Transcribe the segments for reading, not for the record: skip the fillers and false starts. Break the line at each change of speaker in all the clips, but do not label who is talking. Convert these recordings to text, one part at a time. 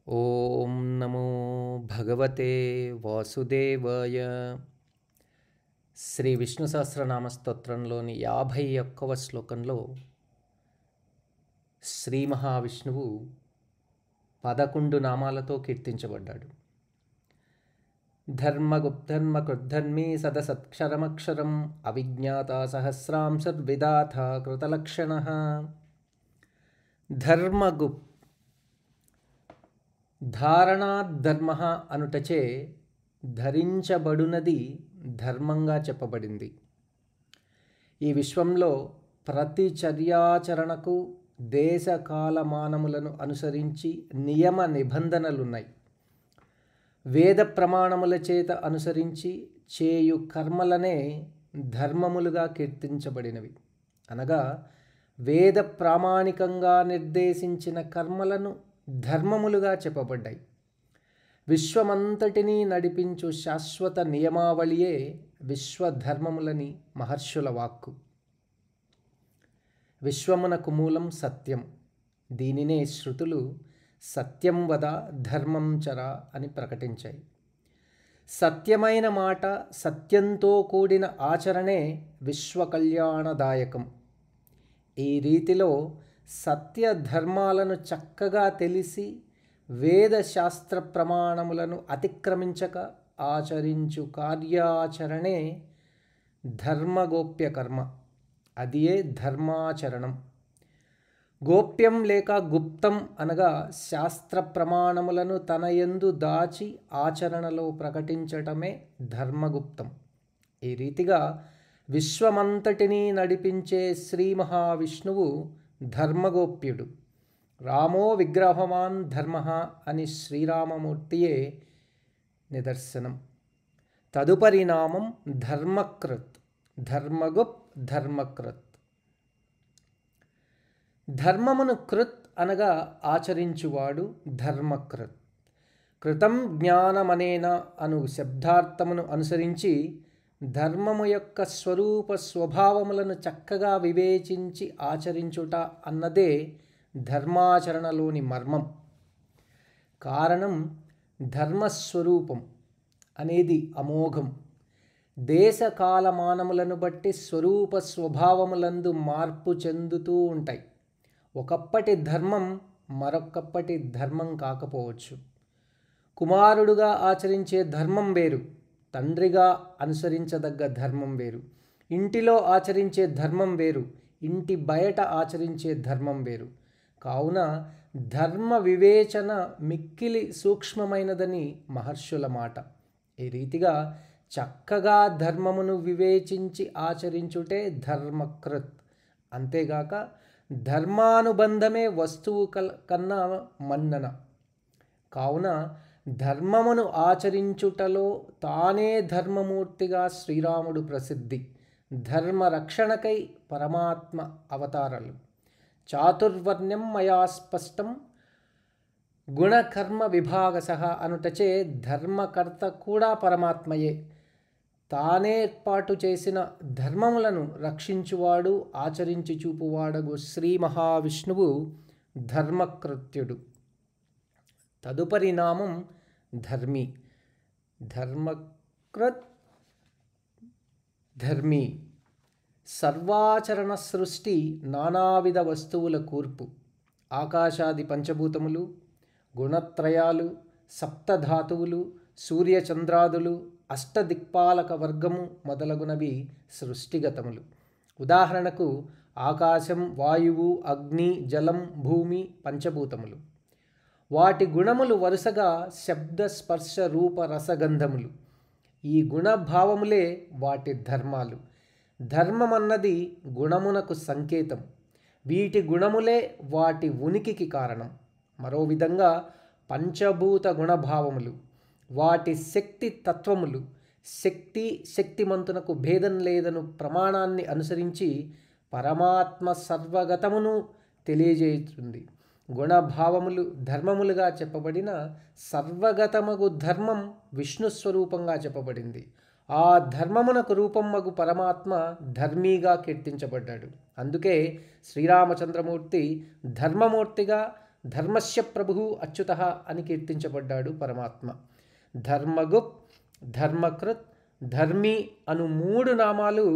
ఓం నమో భగవతే వాసుదేవాయ. శ్రీ విష్ణు సహస్రనామ స్తోత్రంలోని 51వ శ్లోకంలో శ్రీ మహావిష్ణువు 11 నామాలతో కీర్తించబడ్డాడు. ధర్మగుప్ధర్మకృద్ధర్మి సదసత్క్షరమక్షరం అవిజ్ఞాత సహస్రాంశర్విధాథ కృతలక్షణ. ధర్మగుప్ ధారణాధర్మ అనుటచే ధరించబడునది ధర్మంగా చెప్పబడింది. ఈ విశ్వంలో ప్రతి చర్యాచరణకు దేశ కాలమానములను అనుసరించి నియమ నిబంధనలున్నాయి. వేద ప్రమాణముల చేత అనుసరించి చేయు కర్మలనే ధర్మములుగా కీర్తించబడినవి. అనగా వేద ప్రామాణికంగా నిర్దేశించిన కర్మలను ధర్మములుగా చెప్పబడ్డాయి. విశ్వమంతటినీ నడిపించు శాశ్వత నియమావళియే విశ్వధర్మములని మహర్షుల వాక్కు. విశ్వమునకు మూలం సత్యం. దీనినే శృతులు సత్యం వద ధర్మం చర అని ప్రకటించాయి. సత్యమైన మాట, సత్యంతో కూడిన ఆచరణే విశ్వకళ్యాణదాయకం. ఈ రీతిలో సత్య ధర్మాలను చక్కగా తెలిసి వేద శాస్త్ర ప్రమాణములను అతిక్రమించక ఆచరించు కార్యాచరణే ధర్మగోప్య కర్మ. అదియే ధర్మాచరణం. గోప్యం లేక గుప్తం అనగా శాస్త్ర ప్రమాణములను తన యందు దాచి ఆచరణలో ప్రకటించటమే ధర్మగుప్తం. ఈ రీతిగా విశ్వమంతటినీ నడిపించే శ్రీ మహావిష్ణువు ధర్మగోప్యుడు. రామో విగ్రహవాన్ ధర్మ అని శ్రీరామమూర్తియే నిదర్శనం. తదుపరి నామం ధర్మకృత్. ధర్మగుప్ ధర్మకృత్. ధర్మమును కృత్ అనగా ఆచరించువాడు ధర్మకృత్. కృతం జ్ఞానమనేన అను శబ్దార్థమును అనుసరించి ధర్మము యొక్క స్వరూప స్వభావములను చక్కగా వివేచించి ఆచరించుట అన్నదే ధర్మాచరణలోని మర్మం. కారణం ధర్మస్వరూపం అనేది అమోఘం. దేశ కాలమానములను బట్టి స్వరూప స్వభావములందు మార్పు చెందుతూ ఉంటాయి. ఒకప్పటి ధర్మం మరొకప్పటి ధర్మం కాకపోవచ్చు. కుమారుడుగా ఆచరించే ధర్మం వేరు, తండ్రిగా అనుసరించదగ్గ ధర్మం వేరు. ఇంటిలో ఆచరించే ధర్మం వేరు, ఇంటి బయట ఆచరించే ధర్మం వేరు. కావున ధర్మ వివేచన మిక్కిలి సూక్ష్మమైనదని మహర్షుల మాట. ఈ రీతిగా చక్కగా ధర్మమును వివేచించి ఆచరించుటే ధర్మకృత్. అంతేగాక ధర్మానుబంధమే వస్తువు కన్నా మన్నన. కావున ధర్మమును ఆచరించుటలో తానే ధర్మమూర్తిగా శ్రీరాముడు ప్రసిద్ధి. ధర్మరక్షణకై పరమాత్మ అవతారాలు. చాతుర్వర్ణ్యం మయా స్పష్టం గుణకర్మ విభాగశః అనుటచే ధర్మకర్త కూడా పరమాత్మయే. తానే ఏర్పాటు చేసిన ధర్మములను రక్షించువాడు, ఆచరించి చూపువాడగు శ్రీ మహావిష్ణువు ధర్మకృత్యుడు. తదుపరి నామం ధర్మి. ధర్మకృత్ ధర్మి. సర్వాచరణ సృష్టి నానావిధ వస్తువుల కూర్పు. ఆకాశాది పంచభూతములు, గుణత్రయాలు, సప్తధాతువులు, సూర్యచంద్రాదులు, అష్టదిక్పాలక వర్గము మొదలగునవి సృష్టిగతములు. ఉదాహరణకు ఆకాశం, వాయువు, అగ్ని, జలం, భూమి పంచభూతములు. వాటి గుణములు వరుసగా శబ్ద, స్పర్శ, రూప, రసగంధములు. ఈ గుణభావములే వాటి ధర్మాలు. ధర్మమన్నది గుణమునకు సంకేతం. వీటి గుణములే వాటి ఉనికికి కారణం. మరో విధంగా పంచభూత గుణభావములు వాటి శక్తి తత్వములు. శక్తి, శక్తిమంతునకు భేదం లేదను ప్రమాణాన్ని అనుసరించి పరమాత్మ సర్వగతమును తెలియజేస్తుంది. గుణభావములు ధర్మములుగా చెప్పబడిన సర్వగతమగు ధర్మం విష్ణు స్వరూపంగా చెప్పబడింది. ఆ ధర్మమునకు రూపం మగు పరమాత్మ ధర్మిగా కీర్తించబడ్డాడు. అందుకే శ్రీరామచంద్రమూర్తి ధర్మమూర్తిగా, ధర్మస్య ప్రభు అచ్యుతః అని కీర్తించబడ్డాడు పరమాత్మ. ధర్మగుప్, ధర్మకృత్, ధర్మి అను 3 నామాలు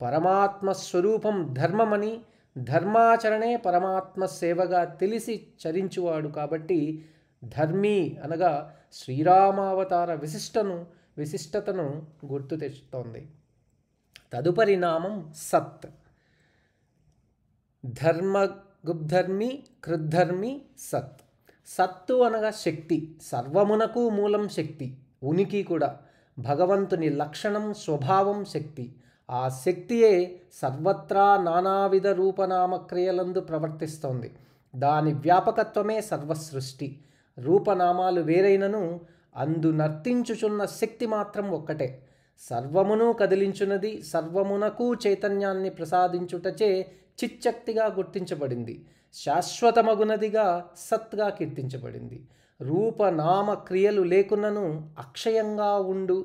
పరమాత్మ స్వరూపం ధర్మమని, ధర్మాచరణే పరమాత్మ సేవగా తెలిసి చరించువాడు కాబట్టి ధర్మి అనగా శ్రీరామావతార విశిష్టతను గుర్తు తెచ్చుతోంది. తదుపరి నామం సత్. ధర్మగుబ్ధర్మి, కృద్ధర్మి, సత్. సత్తు అనగా శక్తి, సర్వమునకు మూలం శక్తి, ఉనికి కూడా. భగవంతుని లక్షణం, స్వభావం శక్తి. ఆ శక్తియే సర్వత్రా నానావిధ రూపనామక్రియలందు ప్రవర్తిస్తోంది. దాని వ్యాపకత్వమే సర్వసృష్టి. రూపనామాలు వేరైనను అందు నర్తించుచున్న శక్తి మాత్రం ఒక్కటే. సర్వమును కదిలించున్నది, సర్వమునకు చైతన్యాన్ని ప్రసాదించుటచే చిచ్చక్తిగా గుర్తించబడింది. శాశ్వతమగునదిగా సత్గా కీర్తించబడింది. రూపనామ క్రియలు లేకున్నను అక్షయంగా ఉండు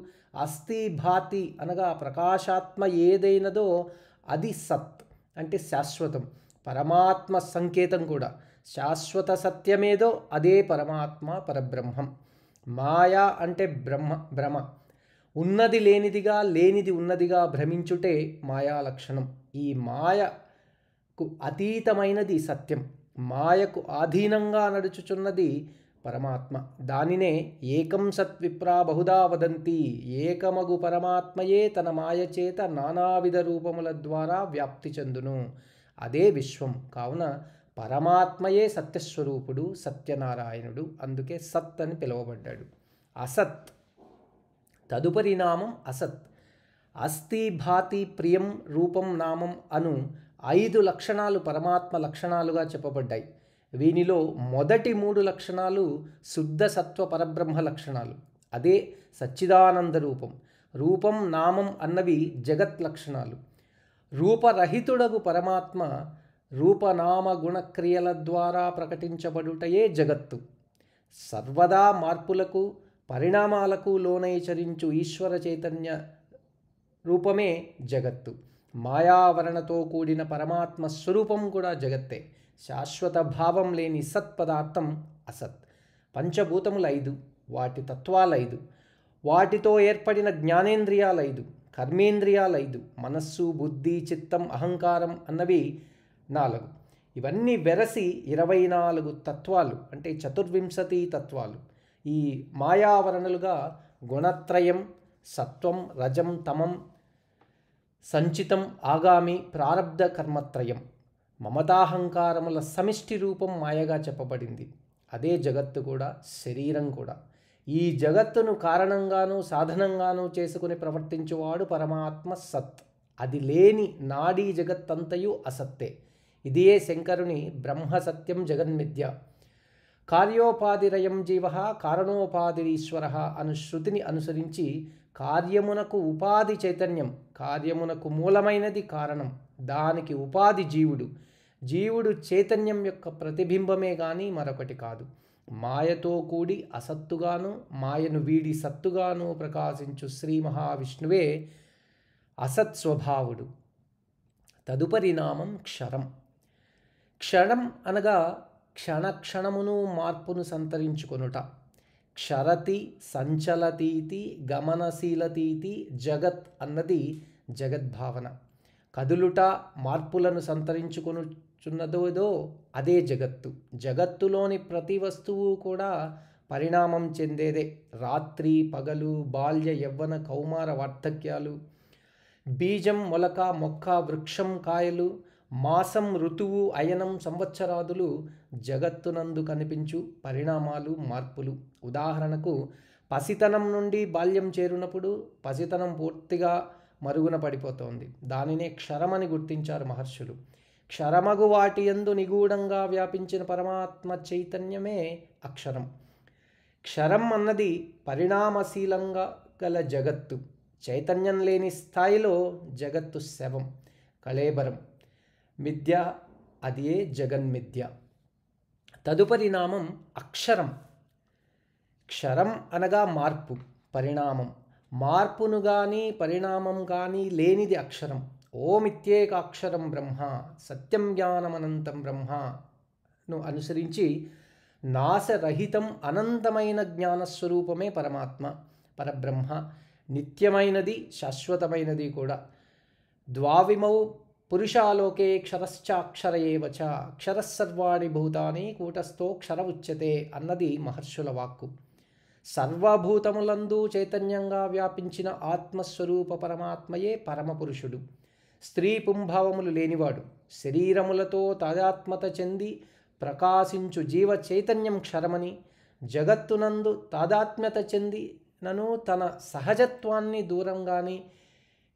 అస్థి భాతి అనగా ప్రకాశాత్మ ఏదైనదో అది సత్ అంటే శాశ్వతం. పరమాత్మ సంకేతం కూడా. శాశ్వత సత్యమేదో అదే పరమాత్మ, పరబ్రహ్మం. మాయా అంటే భ్రమ. ఉన్నది లేనిదిగా, లేనిది ఉన్నదిగా భ్రమించుటే మాయా లక్షణం. ఈ మాయకు అతీతమైనది సత్యం. మాయకు ఆధీనంగా నడుచుచున్నది పరమాత్మ. దానినే ఏకం సత్విప్రా బహుదా వదంతి. ఏకమగు పరమాత్మయే తన మాయచేత నానావిధ రూపముల ద్వారా వ్యాప్తి చెందును. అదే విశ్వం. కావున పరమాత్మయే సత్యస్వరూపుడు, సత్యనారాయణుడు. అందుకే సత్ అని పిలువబడ్డాడు. అసత్. తదుపరి నామం అసత్. అస్థి, భాతి, ప్రియం, రూపం, నామం అను 5 లక్షణాలు పరమాత్మ లక్షణాలుగా చెప్పబడ్డాయి. వీనిలో మొదటి 3 లక్షణాలు శుద్ధ సత్వ పరబ్రహ్మ లక్షణాలు. అదే సచ్చిదానంద రూపం. రూపం, నామం అన్నవి జగత్ లక్షణాలు. రూపరహితుడగు పరమాత్మ రూపనామ గుణక్రియల ద్వారా ప్రకటించబడుటయే జగత్తు. సర్వదా మార్పులకు, పరిణామాలకు లోనై చరించు ఈశ్వర చైతన్య రూపమే జగత్తు. మాయావరణతో కూడిన పరమాత్మ స్వరూపం కూడా జగత్తే. శాశ్వత భావం లేని సత్పదార్థం అసత్. పంచభూతములు 5, వాటి తత్వాలు 5, వాటితో ఏర్పడిన జ్ఞానేంద్రియాలు 5, కర్మేంద్రియాలు 5, మనస్సు, బుద్ధి, చిత్తం, అహంకారం అన్నవి 4. ఇవన్నీ వెరసి 24 తత్వాలు అంటే 24 తత్వాలు. ఈ మాయావరణలుగా గుణత్రయం, సత్వం, రజం, తమం, సంచితం, ఆగామి, ప్రారబ్ధ కర్మత్రయం, మమతాహంకారముల సమిష్టి రూపం మాయగా చెప్పబడింది. అదే జగత్తు కూడా, శరీరం కూడా. ఈ జగత్తును కారణంగాను సాధనంగాను చేసుకుని ప్రవర్తించువాడు పరమాత్మ సత్. అది లేని నాడీ జగత్తంతయు అసత్తే. ఇదియే శంకరుని బ్రహ్మసత్యం జగన్మిథ్య. కార్యోపాధిరయం జీవ కారణోపాధిరీశ్వర అను శృతిని అనుసరించి కార్యమునకు ఉపాధి చైతన్యం, కార్యమునకు మూలమైనది కారణం, దానికి ఉపాధి జీవుడు. జీవుడు చైతన్యం యొక్క ప్రతిబింబమే కానీ మరొకటి కాదు. మాయతో కూడి అసత్తుగాను, మాయను వీడి సత్తుగాను ప్రకాశించు శ్రీ మహావిష్ణువే అసత్ స్వభావుడు. తదుపరి నామం క్షరం. క్షణం అనగా క్షణక్షణమును మార్పును సంతరించుకొనుట. క్షరతి, సంచలతీతి, గమనశీలతీతి జగత్ అన్నది జగద్భావన. కదులుట, మార్పులను సంతరించుకొనుచున్నదో అదే జగత్తు. జగత్తులోని ప్రతి వస్తువు కూడా పరిణామం చెందేదే. రాత్రి, పగలు, బాల్య, యవ్వన, కౌమార, వార్ధక్యాలు, బీజం, మొలక, మొక్క, వృక్షం, కాయలు, మాసం, ఋతువు, అయనం, సంవత్సరాదులు జగత్తునందు కనిపించు పరిణామాలు, మార్పులు. ఉదాహరణకు పసితనం నుండి బాల్యం చేరునప్పుడు పసితనం పూర్తిగా మరుగున పడిపోతోంది. దానినే క్షరమని గుర్తించారు మహర్షులు. క్షరమగు వాటి యందు నిగూఢంగా వ్యాపించిన పరమాత్మ చైతన్యమే అక్షరం. క్షరం అన్నది పరిణామశీలంగా గల జగత్తు. చైతన్యం లేని స్థాయిలో జగత్తు శవం, కళేబరం, మిథ్య, అదే జగన్మిథ్య. తదుపరి నామం అక్షరం. క్షరం అనగా మార్పు, పరిణామం. మార్పును కానీ పరిణామం కానీ లేనిది అక్షరం. ఓమిత్యేక అక్షరం బ్రహ్మ, సత్యం జ్ఞానమనంతం బ్రహ్మను అనుసరించి నాశరహితం అనంతమైన జ్ఞానస్వరూపమే పరమాత్మ, పరబ్రహ్మ. నిత్యమైనది, శాశ్వతమైనది కూడా. ద్వావిమౌ పురుషాలోకే క్షరశ్చాక్షర ఏవ చ, అక్షరస్సర్వాణి భూతాని కూటస్థోక్షర ఉచ్యతే అన్నది మహర్షుల వాక్కు. సర్వభూతములందు చైతన్యంగా వ్యాపించిన ఆత్మస్వరూప పరమాత్మయే పరమపురుషుడు. స్త్రీ పుంభావములు లేనివాడు. శరీరములతో తాదాత్మత చెంది ప్రకాశించు జీవ చైతన్యం క్షరమని, జగత్తునందు తాదాత్మ్యత చెంది నను తన సహజత్వాన్ని దూరంగాని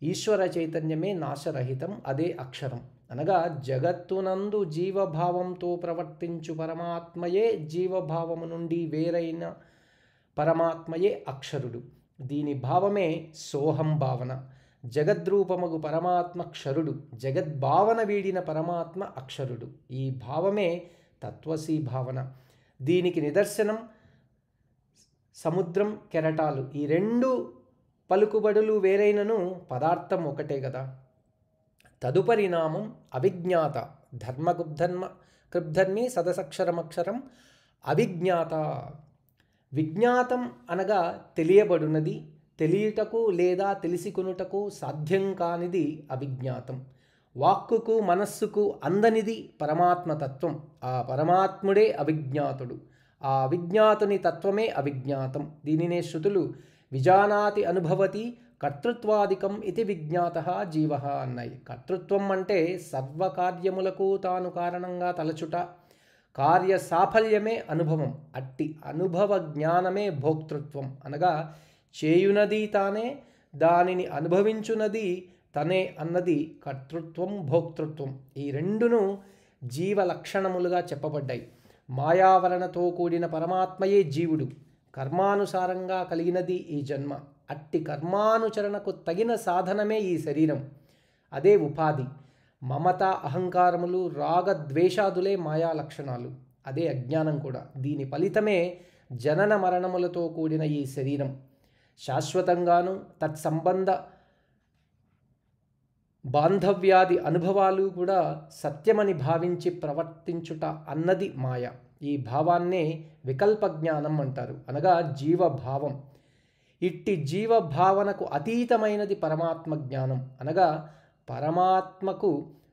ఈశ్వర చైతన్యమే నాశరహితం, అదే అక్షరం. అనగా జగత్తునందు జీవభావంతో ప్రవర్తించు పరమాత్మయే జీవభావము నుండి వేరైన పరమాత్మయే అక్షరుడు. దీని భావమే సోహం భావన. జగద్రూపమగు పరమాత్మ క్షరుడు, జగద్భావన వీడిన పరమాత్మ అక్షరుడు. ఈ భావమే తత్వసీ భావన. దీనికి నిదర్శనం సముద్రం, కెరటాలు. ఈ రెండు పలుకుబడులు వేరైనను పదార్థం ఒకటే కదా. తదుపరి నామం అవిజ్ఞాత. కృబ్ధర్మి సదసక్షరమక్షరం అవిజ్ఞాత. విజ్ఞాతం అనగా తెలియబడునది, తెలియుటకు లేదా తెలిసికొనుటకు సాధ్యం కానిది అవిజ్ఞాతం. వాక్కుకు మనస్సుకు అందనిది పరమాత్మతత్వం. ఆ పరమాత్ముడే అవిజ్ఞాతుడు. ఆ అవిజ్ఞాతుని తత్వమే అవిజ్ఞాతం. దీనినే శృతులు విజానాతి అనుభవతి కర్తృత్వాదికం ఇది విజ్ఞాతః జీవః అన్నాయి. కర్తృత్వం అంటే సర్వకార్యములకు తాను కారణంగా తలచుట, కార్య సాఫల్యమే అనుభవం. అట్టి అనుభవ జ్ఞానమే భోక్తృత్వం. అనగా చేయునది తానే, దానిని అనుభవించునది తనే అన్నది కర్తృత్వం, భోక్తృత్వం. ఈ రెండును జీవ లక్షణములుగా చెప్పబడ్డాయి. మాయావరణతో కూడిన పరమాత్మయే జీవుడు. కర్మానుసారంగా కలిగినది ఈ జన్మ. అట్టి కర్మానుచరణకు తగిన సాధనమే ఈ శరీరం. అదే ఉపాధి. మమత, అహంకారములు, రాగద్వేషాదులే మాయా లక్షణాలు. అదే అజ్ఞానం కూడా. దీని ఫలితమే జనన మరణములతో కూడిన ఈ శరీరం. శాశ్వతంగాను తత్సంబంధ బాంధవ్యాది అనుభవాలు కూడా సత్యమని భావించి ప్రవర్తించుట అన్నది మాయ. ఈ భావాన్నే వికల్ప జ్ఞానం అంటారు. అనగా జీవభావం. ఇట్టి జీవభావనకు అతీతమైనది పరమాత్మ జ్ఞానం. అనగా పరమాత్మకు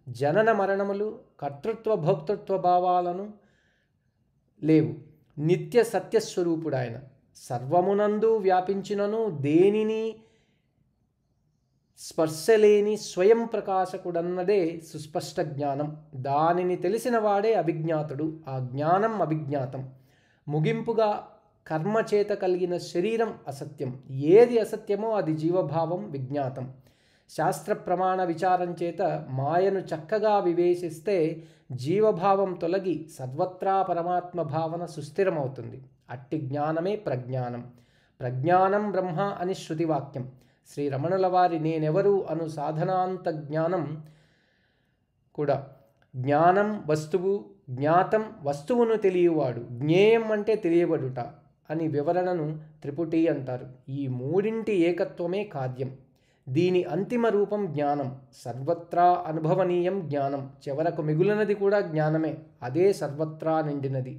జనన మరణములు, కర్తృత్వ భోక్తృత్వ భావాలను లేవు. నిత్య సత్యస్వరూపుడాయన. సర్వమునందు వ్యాపించినను దేనిని స్పర్శలేని స్వయం ప్రకాశకుడన్నదే సుస్పష్ట జ్ఞానం. దానిని తెలిసిన వాడే అవిజ్ఞాతుడు. ఆ జ్ఞానం అవిజ్ఞాతం. ముగింపుగా కర్మచేత కలిగిన శరీరం అసత్యం. ఏది అసత్యమో అది జీవభావం, విజ్ఞాతం. శాస్త్ర ప్రమాణ విచారం చేత మాయను చక్కగా వివేచిస్తే జీవభావం తొలగి సర్వత్రా పరమాత్మ భావన సుస్థిరమవుతుంది. అట్టి జ్ఞానమే ప్రజ్ఞానం. ప్రజ్ఞానం బ్రహ్మ అని శృతివాక్యం. శ్రీ రమణుల వారి నేనెవరు అను సాధనాంత జ్ఞానం కూడా. జ్ఞానం వస్తువు, జ్ఞాతం వస్తువును తెలియవాడు, జ్ఞేయం అంటే తెలియబడుట అని వివరణను త్రిపుటి అంటారు. ఈ మూడింటి ఏకత్వమే కార్యం. దీని అంతిమ రూపం జ్ఞానం. సర్వత్రా అనుభవనీయం జ్ఞానం. చివరకు మిగులనది కూడా జ్ఞానమే. అదే సర్వత్రా నిండినది,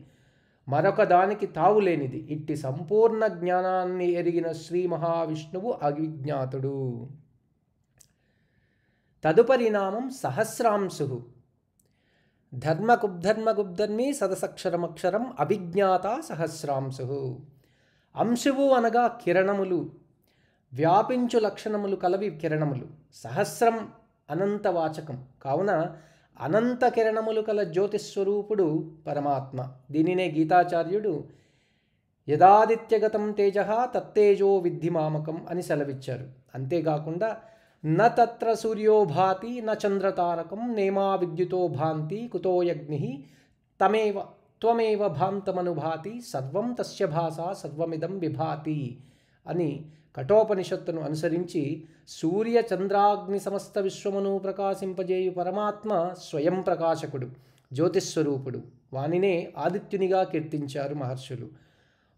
మరొక దానికి తావులేనిది. ఇట్టి సంపూర్ణ జ్ఞానాన్ని ఎరిగిన శ్రీ మహావిష్ణువు అవిజ్ఞాతుడు. తదుపరి నామం సహస్రాంశు. ధర్మగుబ్ధర్మి సదసక్షరమక్షరం అవిజ్ఞాత సహస్రాంశు. అంశువు అనగా కిరణములు, వ్యాపించు లక్షణములు కలవి కిరణములు. సహస్రం అనంతవాచకం కావున అనంత కిరణములు కల జ్యోతిస్వరూపుడు పరమాత్మ. దీనినే గీతాచార్యుడు యదాదిత్యగతం తేజ తత్తేజో విద్ధి మామకం అని సెలవిచ్చారు. అంతేకాకుండా న తత్ర సూర్యో భాతి న చంద్రతారకం నేమా విద్యుతో భాంతి కుతోయగ్ని త్వమేవ భాంతమనుభాతి సర్వం తస్య భాసా సర్వమిదం విభాతి అని కఠోపనిషత్తును అనుసరించి సూర్య చంద్రాగ్ని సమస్త విశ్వమును ప్రకాశింపజేయు పరమాత్మ స్వయం ప్రకాశకుడు, జ్యోతిస్వరూపుడు. వానినే ఆదిత్యునిగా కీర్తించారు మహర్షులు.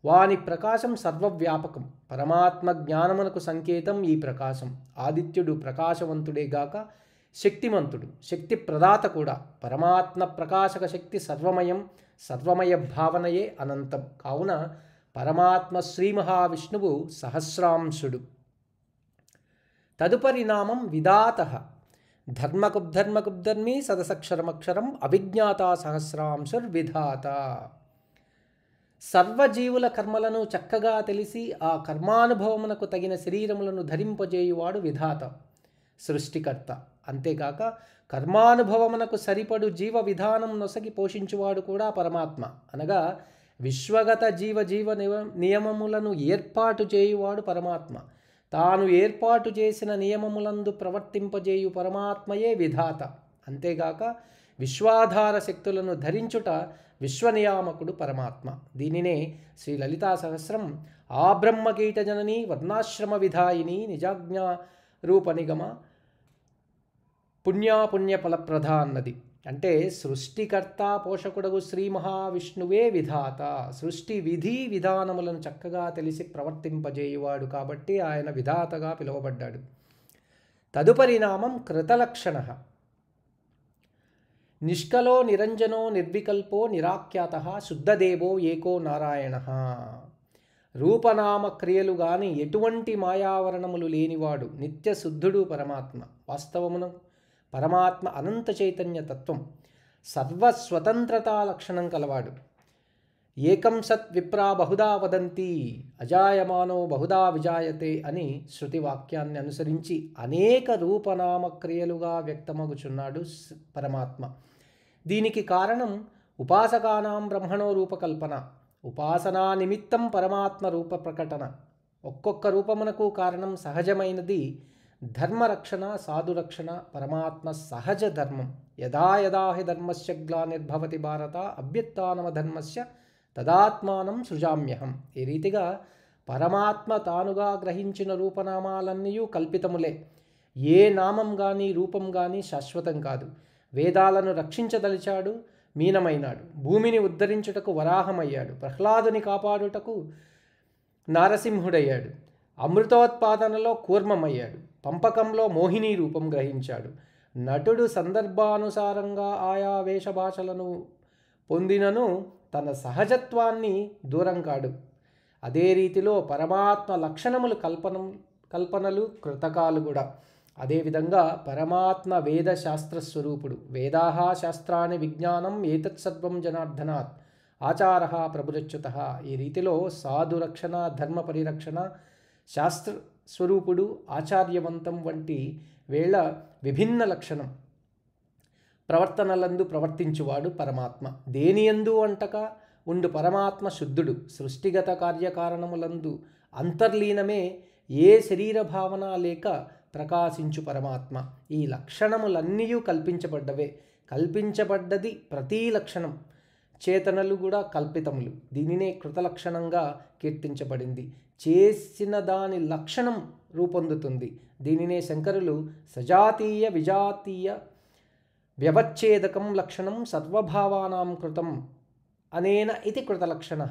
వాని ప్రకాశం సర్వవ్యాపకం. పరమాత్మ జ్ఞానమునకు సంకేతం ఈ ప్రకాశం. ఆదిత్యుడు ప్రకాశవంతుడేగాక శక్తిమంతుడు, శక్తి ప్రదాత కూడా. పరమాత్మ ప్రకాశక శక్తి సర్వమయం, సర్వమయ భావనయే అనంతం. కావున పరమాత్మ శ్రీ మహావిష్ణువు సహస్రాంశుడు. తదుపరి నామం విధాతః. ధర్మకుబ్ధర్మకుబ్ధర్మి సదసక్షరమక్షరం అవిజ్ఞాత సహస్రాంశుర్విధాత. సర్వజీవుల కర్మలను చక్కగా తెలిసి ఆ కర్మానుభవమునకు తగిన శరీరములను ధరింపజేయువాడు విధాత, సృష్టికర్త. అంతేకాక కర్మానుభవమునకు సరిపడు జీవ విధానం నొసగి పోషించువాడు కూడా పరమాత్మ. అనగా విశ్వగత జీవ నియమములను ఏర్పాటు చేయువాడు పరమాత్మ. తాను ఏర్పాటు చేసిన నియమములందు ప్రవర్తింపజేయు పరమాత్మయే విధాత. అంతేగాక విశ్వాధార శక్తులను ధరించుట విశ్వనియామకుడు పరమాత్మ. దీనినే శ్రీ లలితా సహస్రం ఆ బ్రహ్మకీట జనని వర్ణాశ్రమ విధాయిని నిజాజ్ఞా రూప నిగమ పుణ్యాపుణ్య ఫలప్రద అన్నది. అంటే సృష్టికర్త పోషకుడగు శ్రీ మహావిష్ణువే విధాత. సృష్టి విధి విధానములను చక్కగా తెలిసి ప్రవర్తింపజేయువాడు కాబట్టి ఆయన విధాతగా పిలువబడ్డాడు. తదుపరి నామం కృతలక్షణ. నిష్కలో నిరంజనో నిర్వికల్పో నిరాఖ్యాత శుద్ధదేవో ఏకో నారాయణ. రూపనామ క్రియలు గాని ఎటువంటి మాయావరణములు లేనివాడు నిత్య శుద్ధుడు పరమాత్మ. వాస్తవమును పరమాత్మ అనంత చైతన్య తత్వం, సర్వస్వతంత్రతా లక్షణం కలవాడు. ఏకం సత్ విప్రా బహుదా వదంతి అజాయమానో బహుదా విజాయతే అని శృతి వాక్యాన్ని అనుసరించి అనేక రూపనామక్రియలుగా వ్యక్తమగుచున్నాడు పరమాత్మ. దీనికి కారణం ఉపాసకానాం బ్రహ్మణో రూపకల్పన. ఉపాసనా నిమిత్తం పరమాత్మ రూప ప్రకటన. ఒక్కొక్క రూపమునకు కారణం సహజమైనది. ధర్మరక్షణ సాధురక్షణ పరమాత్మ సహజ ధర్మం. యదా యదా హి ధర్మస్య గ్లానిర్భవతి భారత అభ్యుత్థానమ ధర్మస్య తదాత్మానం సృజామ్యహం. ఈ రీతిగా పరమాత్మ తానుగా గ్రహించిన రూపనామాలన్నీ కల్పితములే. ఏ నామం కానీ రూపం కానీ శాశ్వతం కాదు. వేదాలను రక్షించదలిచాడు, మీనమైనాడు. భూమిని ఉద్ధరించుటకు వరాహమయ్యాడు. ప్రహ్లాదుని కాపాడుటకు నారసింహుడయ్యాడు. అమృతోత్పాదనలో కూర్మమయ్యాడు. పంపకంలో మోహిని రూపం గ్రహించాడు. నటుడు సందర్భానుసారంగా ఆయా వేషభాషలను పొందినను తన సహజత్వాన్ని దూరం కాడు. అదే రీతిలో పరమాత్మ లక్షణములు కల్పనలు కృతకాలు కూడా. అదేవిధంగా పరమాత్మ వేద శాస్త్రస్వరూపుడు. వేదాః శాస్త్రాన్ని విజ్ఞానం ఏతత్సర్వం జనార్దనాత్ ఆచారః ప్రభురచ్యుతః. ఈ రీతిలో సాధురక్షణ, ధర్మ పరిరక్షణ, శాస్త్ర స్వరూపుడు, ఆచార్యవంతం వంటి వేళ విభిన్న లక్షణం ప్రవర్తనలందు ప్రవర్తించువాడు పరమాత్మ. దేనియందు అంటక ఉండు పరమాత్మ శుద్ధుడు. సృష్టిగత కార్యకారణములందు అంతర్లీనమే ఏ శరీర భావన లేక ప్రకాశించు పరమాత్మ. ఈ లక్షణములన్నీ కల్పించబడ్డవే. కల్పించబడ్డది ప్రతి లక్షణం. చేతనలు కూడా కల్పితములు. దీనినే కృతలక్షణంగా కీర్తించబడింది. చేసిన దాని లక్షణం రూపొందుతుంది. దీనినే శంకరులు సజాతీయ విజాతీయ వ్యవచ్ఛేదకం లక్షణం సర్వభావానాం కృతం అనేన ఇది కృతలక్షణ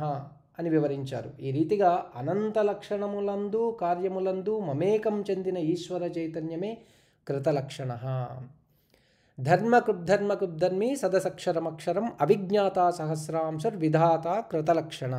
అని వివరించారు. ఈ రీతిగా అనంత లక్షణములందు కార్యములందు మమేకం చెందిన ఈశ్వర చైతన్యమే కృతలక్షణ. ధర్మకుబ్ధర్మకుబ్ధర్మి సదసక్షరమక్షరం అవిజ్ఞాత సహస్రాంశర్ విధాత కృతలక్షణ.